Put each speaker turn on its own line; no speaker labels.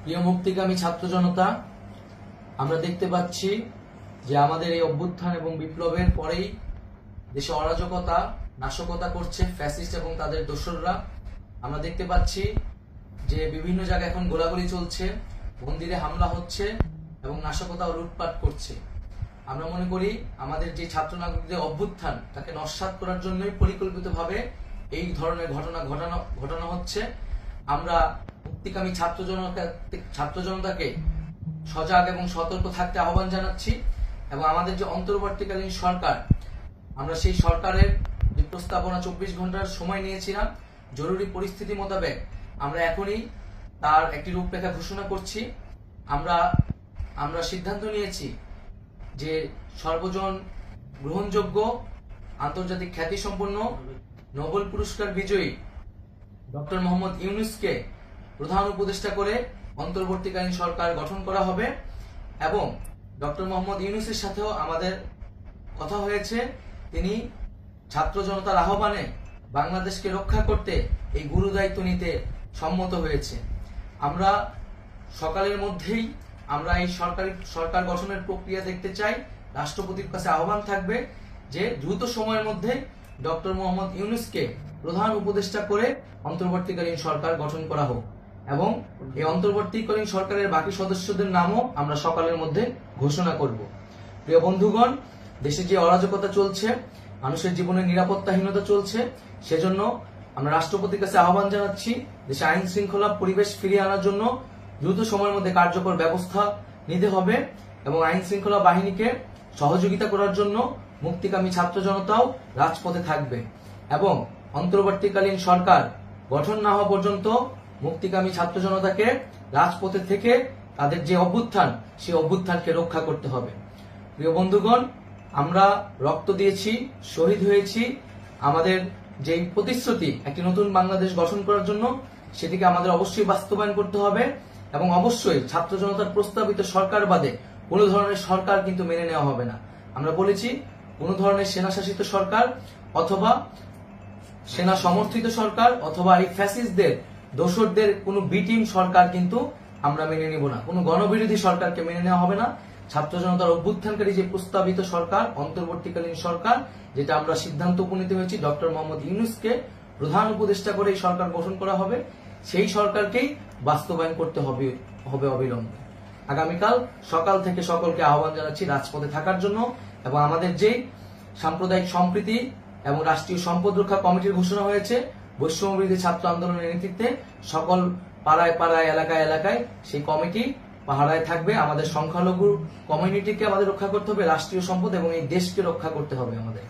প্রিয় মুক্তিকামী ছাত্র জনতা, আমরা দেখতে পাচ্ছি যে আমাদের এই অভ্যুত্থান এবং বিপ্লবের পরেই দেশে অরাজকতা নাশকতা করছে ফ্যাসিস্ট এবং তাদের দোসররা। আমরা দেখতে পাচ্ছি যে বিভিন্ন জায়গায় এখন গোলাগুলি চলছে, মন্দিরে হামলা হচ্ছে এবং নাশকতা ও লুটপাট করছে। আমরা মনে করি আমাদের যে ছাত্র নাগরিকদের অভ্যুত্থান তাকে নস্যাৎ করার জন্যই পরিকল্পিতভাবে এই ধরনের ঘটনা হচ্ছে। আমরা মুক্তিকামী ছাত্র জনতাকে সজাগ এবং সতর্ক থাকতে আহ্বান জানাচ্ছি এবং আমাদের যে অন্তর্বর্তীকালীন সরকার, আমরা সেই সরকারের যে প্রস্তাবনা 24 ঘন্টার সময় নিয়েছিলাম, জরুরি পরিস্থিতি মোতাবেক আমরা এখনই তার একটি রূপরেখা ঘোষণা করছি। আমরা সিদ্ধান্ত নিয়েছি যে সর্বজন গ্রহণযোগ্য আন্তর্জাতিক খ্যাতিসম্পন্ন নোবেল পুরস্কার বিজয়ী ডক্টর মোহাম্মদ ইউনূসকে প্রধান উপদেষ্টা করে অন্তর্বর্তীকালীন সরকার গঠন করা হবে এবং ডক্টর মোহাম্মদ ইউনূসের সাথেও আমাদের কথা হয়েছে। তিনি ছাত্র জনতার আহ্বানে বাংলাদেশকে রক্ষা করতে এই গুরু দায়িত্ব নিতে সম্মত হয়েছে। আমরা সকালের মধ্যেই আমরা এই সরকার গঠনের প্রক্রিয়া দেখতে চাই। রাষ্ট্রপতির কাছে আহ্বান থাকবে যে দ্রুত সময়ের মধ্যে ডক্টর মোহাম্মদ ইউনূসকে প্রধান উপদেষ্টা করে অন্তর্বর্তীকালীন সরকার গঠন করা হোক এবং এই অন্তর্বর্তীকালীন সরকারের বাকি সদস্যদের নামও আমরা সকালের মধ্যে ঘোষণা করব। প্রিয় বন্ধুগণ, দেশে যে অরাজকতা চলছে, মানুষের জীবনে নিরাপত্তাহীনতা চলছে, সেজন্য আমরা রাষ্ট্রপতির কাছে আহ্বান জানাচ্ছি দেশে আইন শৃঙ্খলা পরিবেশ ফিরিয়ে আনার জন্য দ্রুত সময়ের মধ্যে কার্যকর ব্যবস্থা নিতে হবে এবং আইন শৃঙ্খলা বাহিনীকে সহযোগিতা করার জন্য মুক্তিকামী ছাত্র জনতাও রাজপথে থাকবে এবং অন্তর্বর্তীকালীন সরকার গঠন না হওয়া পর্যন্ত মুক্তিকামী ছাত্র জনতাকে রাজপথে থেকে তাদের যে অভ্যুত্থান, সেই অভ্যুত্থানকে রক্ষা করতে হবে। প্রিয় বন্ধুগণ, আমরা রক্ত দিয়েছি, শহীদ হয়েছি। আমাদের যে প্রতিশ্রুতি একটি নতুন বাংলাদেশ গঠন করার জন্য, সেটিকে আমাদের অবশ্যই বাস্তবায়ন করতে হবে এবং অবশ্যই ছাত্র জনতার প্রস্তাবিত সরকার বাদে কোনো ধরনের সরকার কিন্তু মেনে নেওয়া হবে না। আমরা বলেছি কোনো ধরনের সেনা শাসিত সরকার অথবা সেনা সমর্থিত সরকার অথবা এই ফ্যাসিস্টদের দোসরদের কোনো বি টিম সরকার কিন্তু আমরা মেনে নিব না। কোনো গণবিরোধী সরকারকে মেনে নেওয়া হবে না। ছাত্র জনতার অভ্যুত্থানকারী যে প্রস্তাবিত সরকার, অন্তর্বর্তীকালীন সরকার, যেটা আমরা সিদ্ধান্ত উপনীত হয়েছি ডক্টর মোহাম্মদ ইউনূসকে প্রধান উপদেষ্টা করে এই সরকার গঠন করা হবে, সেই সরকারকেই বাস্তবায়ন করতে হবে অবিলম্বে। আগামীকাল সকাল থেকে সকলকে আহ্বান জানাচ্ছি রাজপথে থাকার জন্য এবং আমাদের যে সাম্প্রদায়িক সম্প্রীতি এবং রাষ্ট্রীয় সম্পদ রক্ষা কমিটির ঘোষণা হয়েছে বৈষম্যবিরোধী ছাত্র আন্দোলনের নেতৃত্বে, সকল পাড়ায় পাড়ায় এলাকায় এলাকায় সেই কমিটি পাহারায় থাকবে। আমাদের সংখ্যালঘু কমিউনিটিকে আমাদের রক্ষা করতে হবে, রাষ্ট্রীয় সম্পদ এবং এই দেশকে রক্ষা করতে হবে আমাদের।